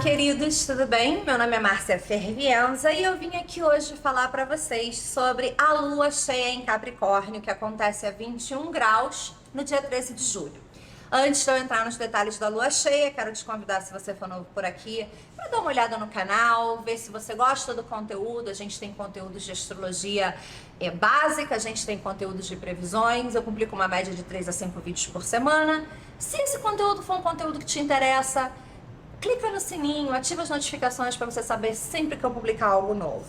Queridos, tudo bem? Meu nome é Márcia Fervienza e eu vim aqui hoje falar para vocês sobre a lua cheia em Capricórnio, que acontece a 21 graus no dia 13 de julho. Antes de eu entrar nos detalhes da lua cheia, quero te convidar, se você for novo por aqui, para dar uma olhada no canal, ver se você gosta do conteúdo. A gente tem conteúdos de astrologia básica, a gente tem conteúdos de previsões, eu publico uma média de 3 a 5 vídeos por semana. Se esse conteúdo for um conteúdo que te interessa, clica no sininho, ativa as notificações para você saber sempre que eu publicar algo novo.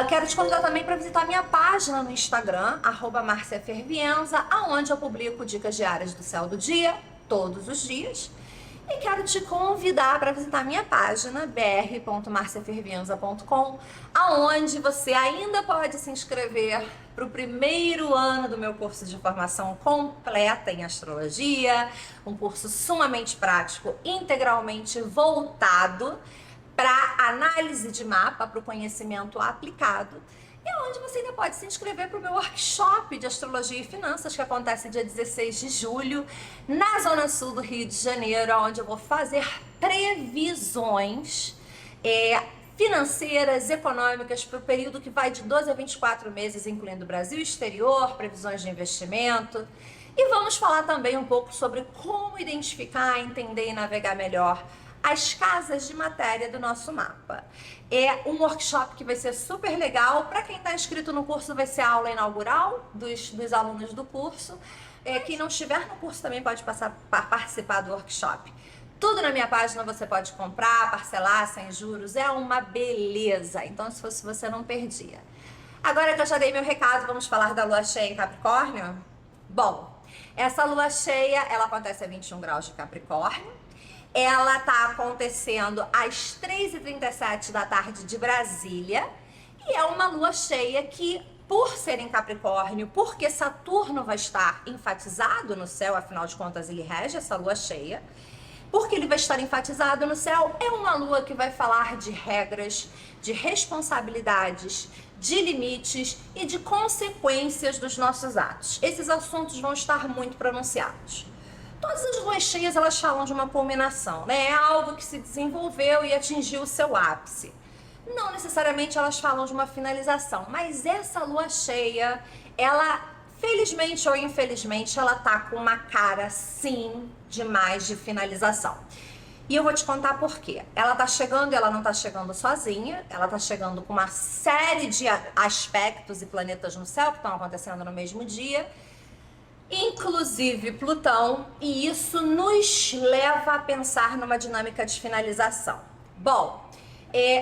Quero te convidar também para visitar minha página no Instagram, @marciafervienza, onde eu publico dicas diárias do céu do dia, todos os dias. E quero te convidar para visitar minha página, br.marciafervienza.com, onde você ainda pode se inscrever para o primeiro ano do meu curso de formação completa em astrologia, um curso sumamente prático, integralmente voltado para análise de mapa, para o conhecimento aplicado, e onde você ainda pode se inscrever para o meu workshop de astrologia e finanças, que acontece dia 16 de julho, na Zona Sul do Rio de Janeiro, onde eu vou fazer previsões financeiras, econômicas, para o período que vai de 12 a 24 meses, incluindo Brasil e exterior, previsões de investimento. E vamos falar também um pouco sobre como identificar, entender e navegar melhor as casas de matéria do nosso mapa. É um workshop que vai ser super legal. Para quem está inscrito no curso, vai ser a aula inaugural dos alunos do curso. Quem não estiver no curso também pode participar do workshop. Tudo na minha página você pode comprar, parcelar, sem juros. É uma beleza. Então, se fosse você, não perdia. Agora que eu já dei meu recado, vamos falar da lua cheia em Capricórnio? Bom, essa lua cheia, ela acontece a 21 graus de Capricórnio. Ela tá acontecendo às 3h37 da tarde de Brasília. E é uma lua cheia que, por ser em Capricórnio, porque Saturno vai estar enfatizado no céu, afinal de contas ele rege essa lua cheia, porque ele vai estar enfatizado no céu, é uma lua que vai falar de regras, de responsabilidades, de limites e de consequências dos nossos atos. Esses assuntos vão estar muito pronunciados. Todas as luas cheias, elas falam de uma culminação, né? É algo que se desenvolveu e atingiu o seu ápice. Não necessariamente elas falam de uma finalização, mas essa lua cheia, ela, felizmente ou infelizmente, ela tá com uma cara, sim, demais de finalização. E eu vou te contar por quê. Ela tá chegando e ela não tá chegando sozinha, ela tá chegando com uma série de aspectos e planetas no céu que estão acontecendo no mesmo dia, inclusive Plutão, e isso nos leva a pensar numa dinâmica de finalização. Bom,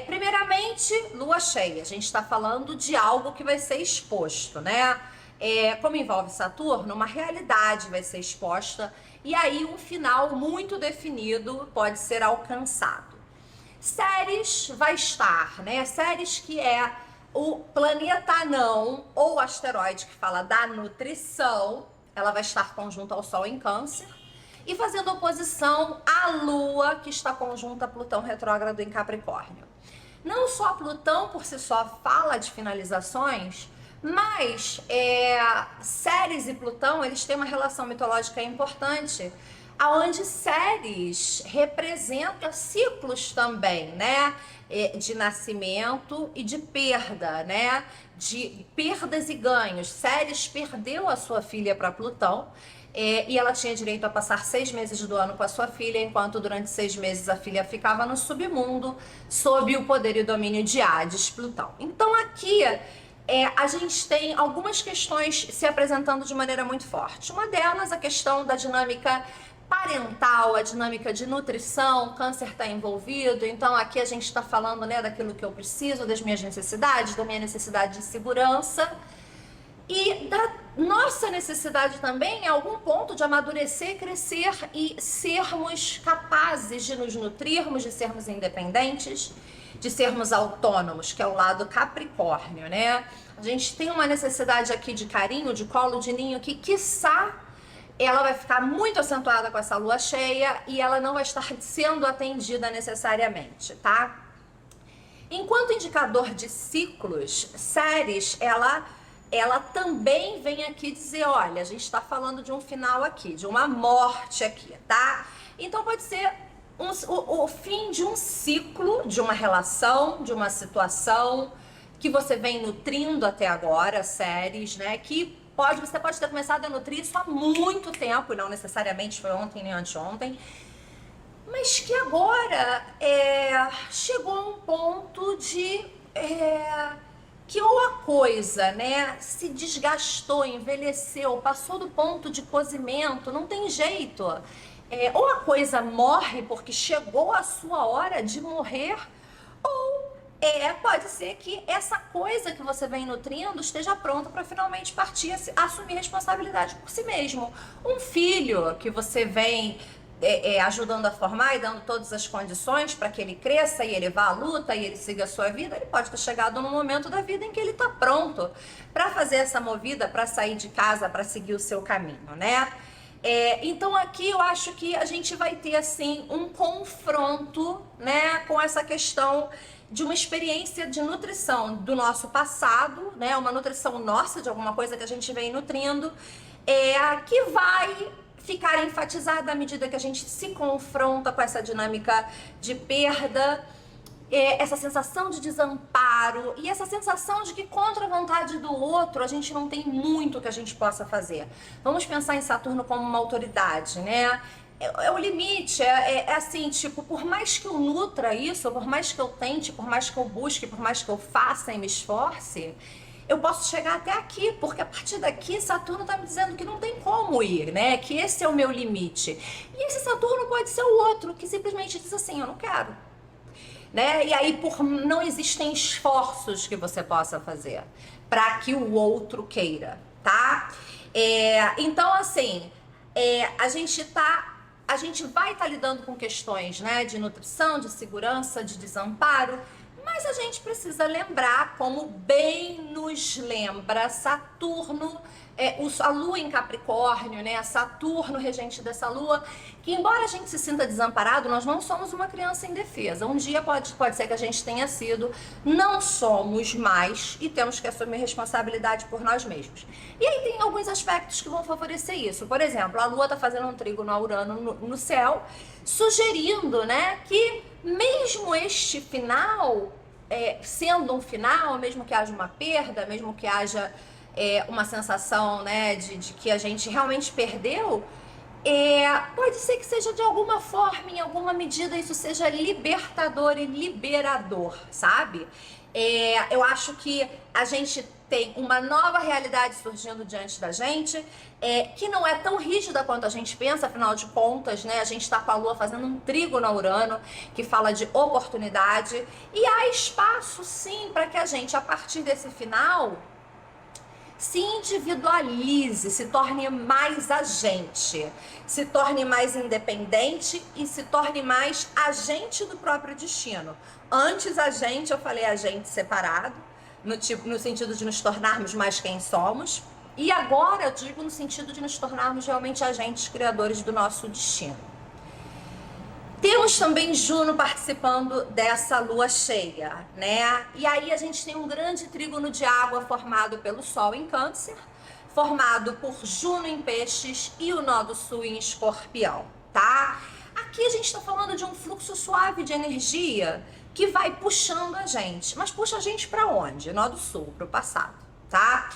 primeiramente, lua cheia, a gente está falando de algo que vai ser exposto, né? Como envolve Saturno, uma realidade vai ser exposta e aí um final muito definido pode ser alcançado. Ceres vai estar, né? Ceres, que é o planeta anão ou asteroide que fala da nutrição. Ela vai estar conjunta ao Sol em Câncer e fazendo oposição à Lua, que está conjunta a Plutão retrógrado em Capricórnio. Não só Plutão por si só fala de finalizações, mas Ceres e Plutão, eles têm uma relação mitológica importante, aonde Ceres representa ciclos também, né? De nascimento e de perda, né? De perdas e ganhos. Ceres perdeu a sua filha para Plutão e ela tinha direito a passar 6 meses do ano com a sua filha, enquanto durante 6 meses a filha ficava no submundo sob o poder e o domínio de Hades, Plutão. Então aqui a gente tem algumas questões se apresentando de maneira muito forte. Uma delas, a questão da dinâmica parental, a dinâmica de nutrição. Câncer está envolvido, então aqui a gente está falando, né, daquilo que eu preciso, das minhas necessidades, da minha necessidade de segurança e da nossa necessidade também, em algum ponto, de amadurecer, crescer e sermos capazes de nos nutrirmos, de sermos independentes, de sermos autônomos, que é o lado Capricórnio, né? A gente tem uma necessidade aqui de carinho, de colo de ninho, que quiçá ela vai ficar muito acentuada com essa lua cheia e ela não vai estar sendo atendida necessariamente, tá? Enquanto indicador de ciclos, Ceres, ela também vem aqui dizer, olha, a gente está falando de um final aqui, de uma morte aqui, tá? Então pode ser o fim de um ciclo, de uma relação, de uma situação que você vem nutrindo até agora, séries, né? Que você pode ter começado a nutrir isso há muito tempo, e não necessariamente foi ontem nem anteontem, mas que agora chegou a um ponto de que ou a coisa, né, se desgastou, envelheceu, passou do ponto de cozimento, não tem jeito. Ou a coisa morre porque chegou a sua hora de morrer, ou pode ser que essa coisa que você vem nutrindo esteja pronta para finalmente partir a assumir responsabilidade por si mesmo. Um filho que você vem ajudando a formar e dando todas as condições para que ele cresça e ele vá à luta e ele siga a sua vida, ele pode ter chegado num momento da vida em que ele está pronto para fazer essa movida, para sair de casa, para seguir o seu caminho, né? Então aqui eu acho que a gente vai ter assim um confronto, né, com essa questão de uma experiência de nutrição do nosso passado, né, uma nutrição nossa de alguma coisa que a gente vem nutrindo, que vai ficar enfatizada à medida que a gente se confronta com essa dinâmica de perda, essa sensação de desamparo e essa sensação de que contra a vontade do outro a gente não tem muito que a gente possa fazer. Vamos pensar em Saturno como uma autoridade, né? É o limite, assim, tipo, por mais que eu nutra isso, por mais que eu tente, por mais que eu busque, por mais que eu faça e me esforce, eu posso chegar até aqui, porque a partir daqui Saturno está me dizendo que não tem como ir, né? Que esse é o meu limite. E esse Saturno pode ser o outro, que simplesmente diz assim, eu não quero. Né? E aí não existem esforços que você possa fazer para que o outro queira, tá? Então, assim, a gente vai estar lidando com questões, né, de nutrição, de segurança, de desamparo, mas a gente precisa lembrar, como bem nos lembra Saturno, a Lua em Capricórnio, né? Saturno, regente dessa Lua, que embora a gente se sinta desamparado, nós não somos uma criança indefesa. Um dia pode ser que a gente tenha sido, não somos mais e temos que assumir responsabilidade por nós mesmos. E aí tem alguns aspectos que vão favorecer isso. Por exemplo, a Lua está fazendo um trígono a Urano no céu, sugerindo, né, que mesmo este final, sendo um final, mesmo que haja uma perda, mesmo que haja uma sensação, né, de que a gente realmente perdeu, pode ser que seja de alguma forma, em alguma medida, isso seja libertador e liberador, sabe? Eu acho que a gente tem uma nova realidade surgindo diante da gente, que não é tão rígida quanto a gente pensa, afinal de contas, né? A gente está com a Lua fazendo um trígono a Urano, que fala de oportunidade, e há espaço, sim, para que a gente, a partir desse final, se individualize, se torne mais agente, se torne mais independente e se torne mais agente do próprio destino. Antes agente, eu falei agente separado, no sentido de nos tornarmos mais quem somos, e agora eu digo no sentido de nos tornarmos realmente agentes criadores do nosso destino. Temos também Juno participando dessa lua cheia, né? E aí a gente tem um grande trígono de água formado pelo Sol em Câncer, formado por Juno em Peixes e o nó do Sul em Escorpião, tá? Aqui a gente está falando de um fluxo suave de energia que vai puxando a gente. Mas puxa a gente para onde? Nó do Sul, para o passado, tá?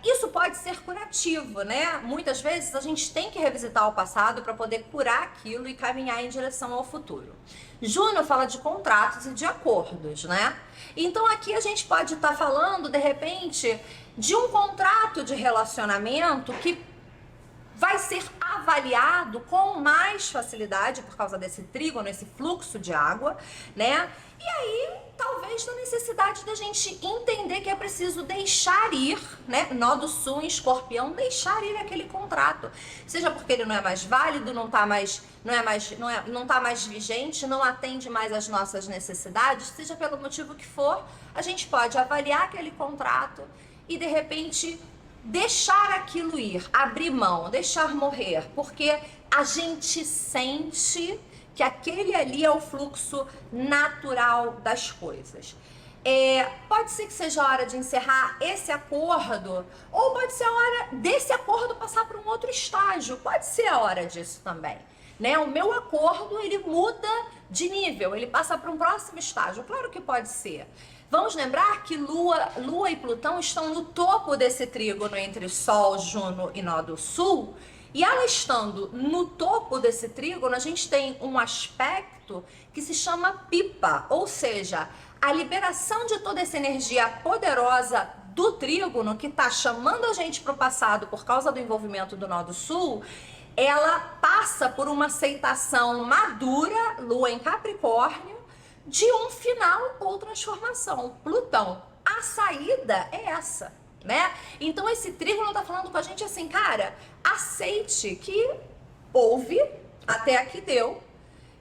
Isso pode ser curativo, né? Muitas vezes a gente tem que revisitar o passado para poder curar aquilo e caminhar em direção ao futuro. Juno fala de contratos e de acordos, né? Então aqui a gente pode estar falando, de repente, de um contrato de relacionamento que vai ser avaliado com mais facilidade por causa desse trígono, esse fluxo de água, né? E aí, talvez da necessidade da gente entender que é preciso deixar ir, né? Nó do Sul em Escorpião, deixar ir aquele contrato. Seja porque ele não é mais válido, não tá mais vigente, não atende mais às nossas necessidades, seja pelo motivo que for, a gente pode avaliar aquele contrato e de repente deixar aquilo ir, abrir mão, deixar morrer, porque a gente sente que aquele ali é o fluxo natural das coisas. Pode ser que seja a hora de encerrar esse acordo, ou pode ser a hora desse acordo passar para um outro estágio, pode ser a hora disso também. né? O meu acordo, ele muda de nível, ele passa para um próximo estágio. Claro que pode ser. Vamos lembrar que Lua e Plutão estão no topo desse trígono entre Sol, Juno e Nó do Sul. E ela estando no topo desse trígono, a gente tem um aspecto que se chama pipa, ou seja, a liberação de toda essa energia poderosa do trígono, que está chamando a gente para o passado por causa do envolvimento do Nó do Sul, ela passa por uma aceitação madura, Lua em Capricórnio, de um final ou transformação. Plutão, a saída é essa, né? Então esse trígono tá falando com a gente assim, cara, aceite que houve, até aqui deu,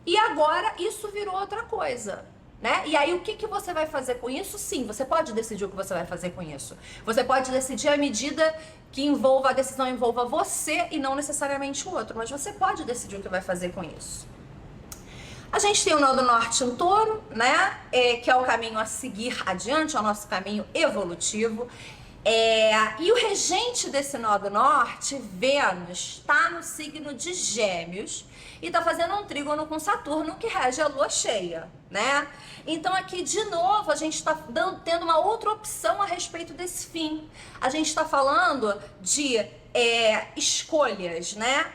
e agora isso virou outra coisa, né? E aí o que você vai fazer com isso? Sim, você pode decidir o que você vai fazer com isso. Você pode decidir à medida que a decisão envolva você e não necessariamente o outro, mas você pode decidir o que vai fazer com isso. A gente tem o Nó do Norte em Touro, né? Que é o caminho a seguir adiante, é o nosso caminho evolutivo. E o regente desse Nó do Norte, Vênus, está no signo de Gêmeos e está fazendo um trígono com Saturno, que rege a lua cheia, né? Então aqui, de novo, a gente está tendo uma outra opção a respeito desse fim. A gente está falando de escolhas, né?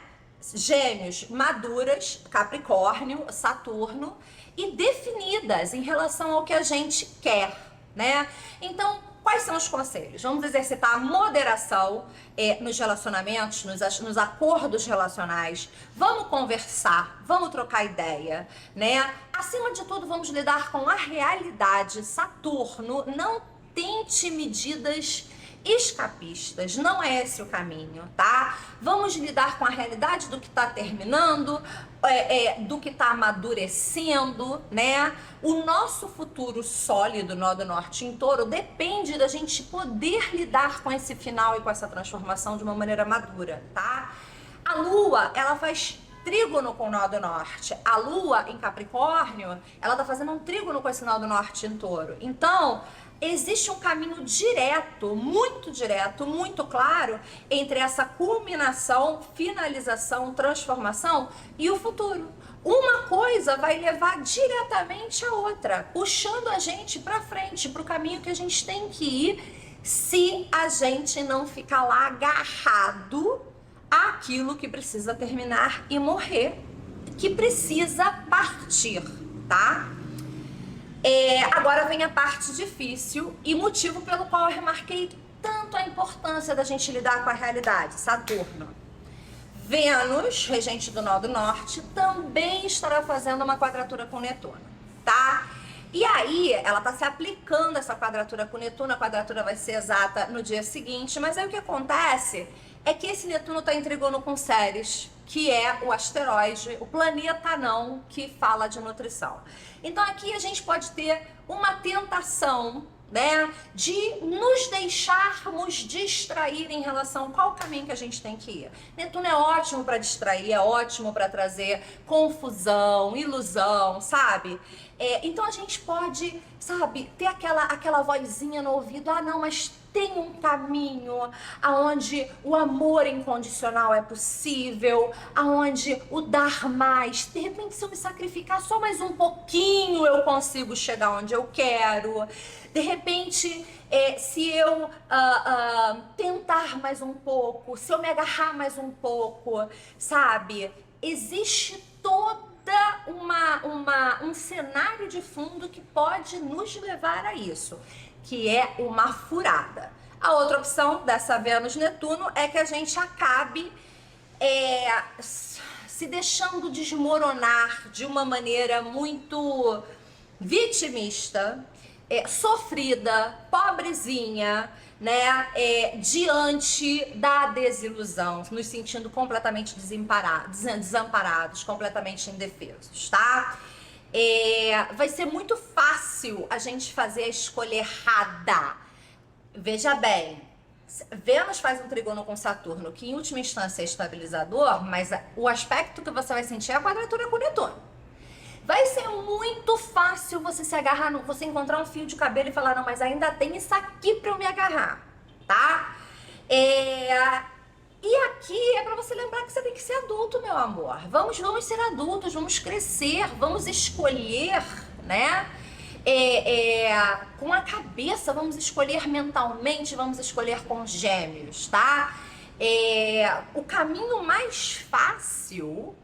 Gêmeos maduras, Capricórnio, Saturno, e definidas em relação ao que a gente quer, né? Então, quais são os conselhos? Vamos exercitar a moderação nos relacionamentos, nos acordos relacionais. Vamos conversar, vamos trocar ideia, né? Acima de tudo, vamos lidar com a realidade. Saturno, não tente medidas escapistas, não é esse o caminho, tá? Vamos lidar com a realidade do que está terminando, do que está amadurecendo, né? O nosso futuro sólido, Nó do Norte em Touro, depende da gente poder lidar com esse final e com essa transformação de uma maneira madura, tá? A Lua, ela faz trígono com o Nó do Norte. A Lua em Capricórnio, ela tá fazendo um trígono com esse Nó do Norte em Touro. Então, existe um caminho direto, muito claro entre essa culminação, finalização, transformação e o futuro. Uma coisa vai levar diretamente a outra, puxando a gente para frente, para o caminho que a gente tem que ir, se a gente não ficar lá agarrado àquilo que precisa terminar e morrer, que precisa partir, tá? Agora vem a parte difícil e motivo pelo qual eu remarquei tanto a importância da gente lidar com a realidade. Saturno. Vênus, regente do Nó do Norte, também estará fazendo uma quadratura com Netuno, tá? E aí, ela tá se aplicando essa quadratura com Netuno, a quadratura vai ser exata no dia seguinte, mas aí o que acontece é que esse Netuno tá em trígono com Ceres, que é o asteroide, o planeta não, que fala de nutrição. Então aqui a gente pode ter uma tentação, né, de nos deixarmos distrair em relação a qual caminho que a gente tem que ir. Netuno é ótimo para distrair, é ótimo para trazer confusão, ilusão, sabe? Então a gente pode, sabe, ter aquela vozinha no ouvido, não, mas tem um caminho aonde o amor incondicional é possível, aonde o dar mais, de repente se eu me sacrificar só mais um pouquinho eu consigo chegar onde eu quero, de repente se eu tentar mais um pouco, se eu me agarrar mais um pouco, sabe, existe toda um cenário de fundo que pode nos levar a isso, que é uma furada. A outra opção dessa Vênus-Netuno é que a gente acabe se deixando desmoronar de uma maneira muito vitimista, sofrida, pobrezinha, né, diante da desilusão, nos sentindo completamente desamparados, completamente indefesos, tá? Vai ser muito fácil a gente fazer a escolha errada. Veja bem, Vênus faz um trígono com Saturno, que em última instância é estabilizador, mas o aspecto que você vai sentir é a quadratura com Netuno. Vai ser muito fácil você se agarrar, você encontrar um fio de cabelo e falar, não, mas ainda tem isso aqui pra eu me agarrar, tá? E aqui é para você lembrar que você tem que ser adulto, meu amor. Vamos ser adultos, vamos crescer, vamos escolher, né? Com a cabeça, vamos escolher mentalmente, vamos escolher com gêmeos, tá? O caminho mais fácil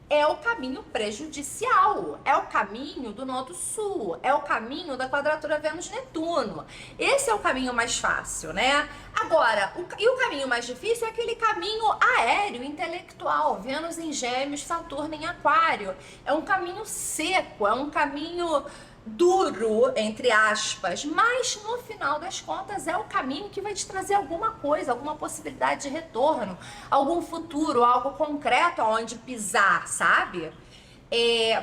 é o caminho prejudicial, é o caminho do Nó do Sul, é o caminho da quadratura Vênus-Netuno. Esse é o caminho mais fácil, né? Agora, o caminho mais difícil é aquele caminho aéreo, intelectual, Vênus em Gêmeos, Saturno em Aquário. É um caminho seco, é um caminho duro, entre aspas, mas no final das contas é o caminho que vai te trazer alguma coisa, alguma possibilidade de retorno, algum futuro, algo concreto aonde pisar, sabe?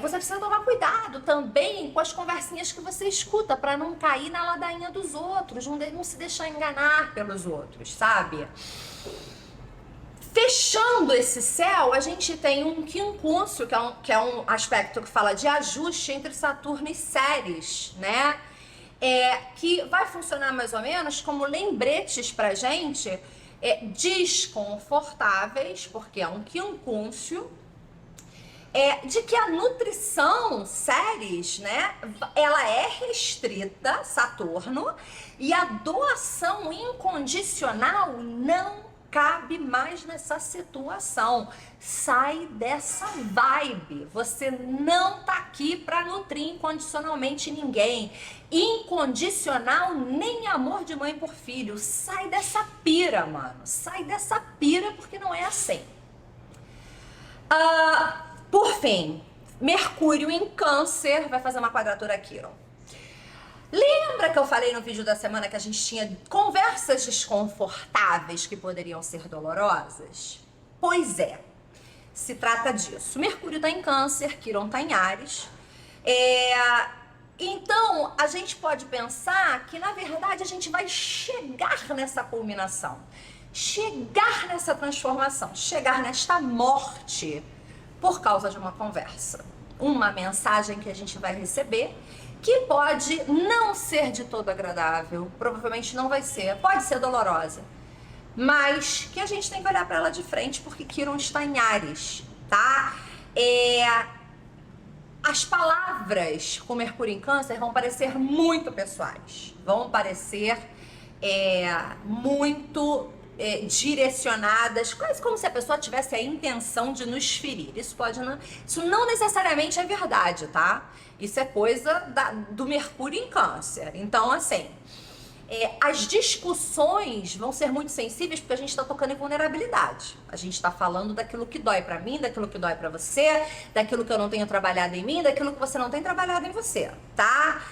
Você precisa tomar cuidado também com as conversinhas que você escuta para não cair na ladainha dos outros, não se deixar enganar pelos outros, sabe? Fechando esse céu, a gente tem um quincúncio, que é um aspecto que fala de ajuste entre Saturno e Ceres, né? Que vai funcionar mais ou menos como lembretes pra gente, desconfortáveis, porque é um quincúncio, de que a nutrição Ceres, né, ela é restrita, Saturno, e a doação incondicional não cabe mais nessa situação. Sai dessa vibe. Você não tá aqui para nutrir incondicionalmente ninguém. Incondicional nem amor de mãe por filho. Sai dessa pira, mano. Sai dessa pira, porque não é assim. Por fim, Mercúrio em Câncer vai fazer uma quadratura Quiron. Lembra que eu falei no vídeo da semana que a gente tinha conversas desconfortáveis que poderiam ser dolorosas? Pois é, se trata disso. Mercúrio tá em Câncer, Quiron tá em Áries. Então, a gente pode pensar que, na verdade, a gente vai chegar nessa culminação, chegar nessa transformação, chegar nesta morte por causa de uma conversa. Uma mensagem que a gente vai receber que pode não ser de todo agradável, provavelmente não vai ser, pode ser dolorosa, mas que a gente tem que olhar para ela de frente, porque Quiron está em Áries, tá? As palavras com Mercúrio em Câncer vão parecer muito pessoais, vão parecer muito direcionadas, quase como se a pessoa tivesse a intenção de nos ferir. Isso não necessariamente é verdade, tá? Isso é coisa do Mercúrio em Câncer. Então, assim, as discussões vão ser muito sensíveis porque a gente está tocando em vulnerabilidade. A gente está falando daquilo que dói pra mim, daquilo que dói pra você, daquilo que eu não tenho trabalhado em mim, daquilo que você não tem trabalhado em você, tá?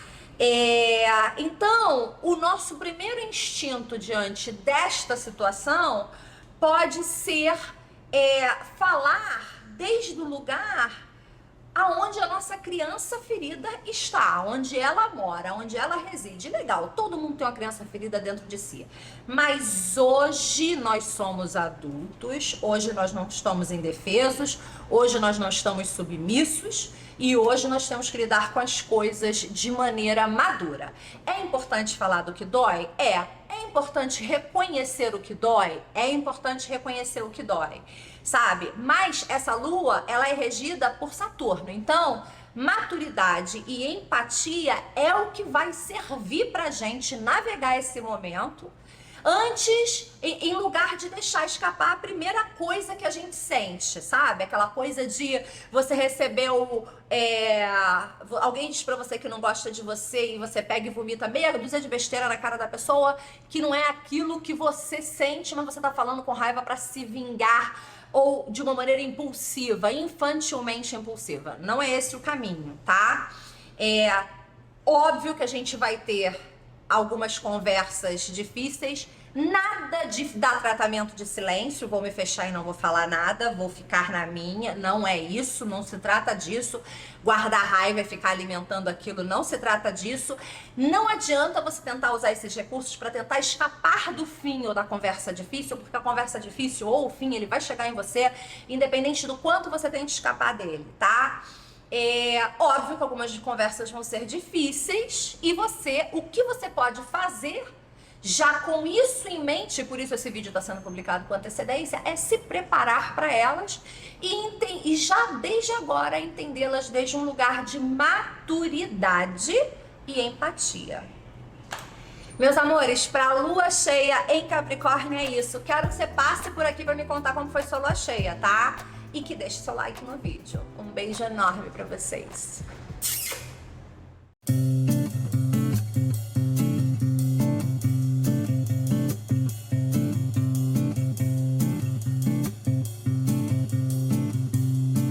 Então, o nosso primeiro instinto diante desta situação pode ser falar desde o lugar aonde a nossa criança ferida está, onde ela mora, onde ela reside. Legal, todo mundo tem uma criança ferida dentro de si. Mas hoje nós somos adultos, hoje nós não estamos indefesos, hoje nós não estamos submissos e hoje nós temos que lidar com as coisas de maneira madura. É importante falar do que dói? É importante reconhecer o que dói? É importante reconhecer o que dói, sabe? Mas essa lua, ela é regida por Saturno, então maturidade e empatia é o que vai servir pra gente navegar esse momento antes, em lugar de deixar escapar a primeira coisa que a gente sente, sabe? Aquela coisa de você recebeu, alguém diz pra você que não gosta de você e você pega e vomita meia dúzia de besteira na cara da pessoa, que não é aquilo que você sente, mas você tá falando com raiva pra se vingar, ou de uma maneira impulsiva, infantilmente impulsiva. Não é esse o caminho, tá? Óbvio que a gente vai ter algumas conversas difíceis, nada de dar tratamento de silêncio, vou me fechar e não vou falar nada, vou ficar na minha, não é isso, não se trata disso, guardar raiva e ficar alimentando aquilo, não se trata disso. Não adianta você tentar usar esses recursos para tentar escapar do fim ou da conversa difícil, porque a conversa difícil ou o fim, ele vai chegar em você, independente do quanto você tente escapar dele, tá? Óbvio que algumas conversas vão ser difíceis e o que você pode fazer Já com isso em mente, por isso esse vídeo está sendo publicado com antecedência, é se preparar para elas e já desde agora entendê-las desde um lugar de maturidade e empatia. Meus amores, para a lua cheia em Capricórnio é isso. Quero que você passe por aqui para me contar como foi sua lua cheia, tá? E que deixe seu like no vídeo. Um beijo enorme para vocês.